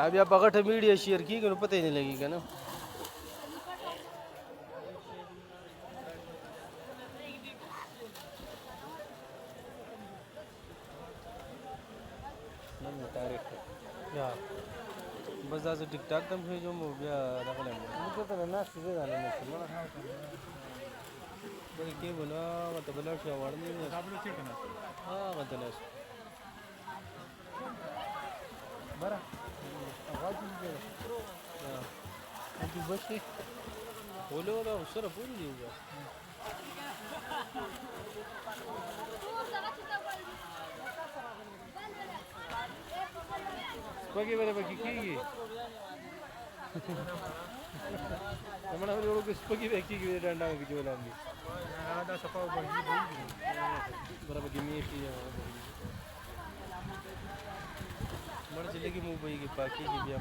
अभी आप अगर मीडिया शेयर की कि पता ही नहीं लगेगा ना। या बस आज टिकटॉक तम भेजो मूवी दाखल मुझे तो ना सीधे जाने में चलना बस के बोला मतलब बोला क्या वार्ड में हाँ मतलब बरा आवाज नहीं हाँ तू बस बोलो ना उससे पूरी देगा बाकी मेरे बाकी की നമ്മുടെ അവരോട് ഇസ്പക്കി വെക്കി രണ്ടാമത് ജോലാണ്ടി ada sapa bagi berapa gini sih ya mana jadi mau bagi pagi gitu ya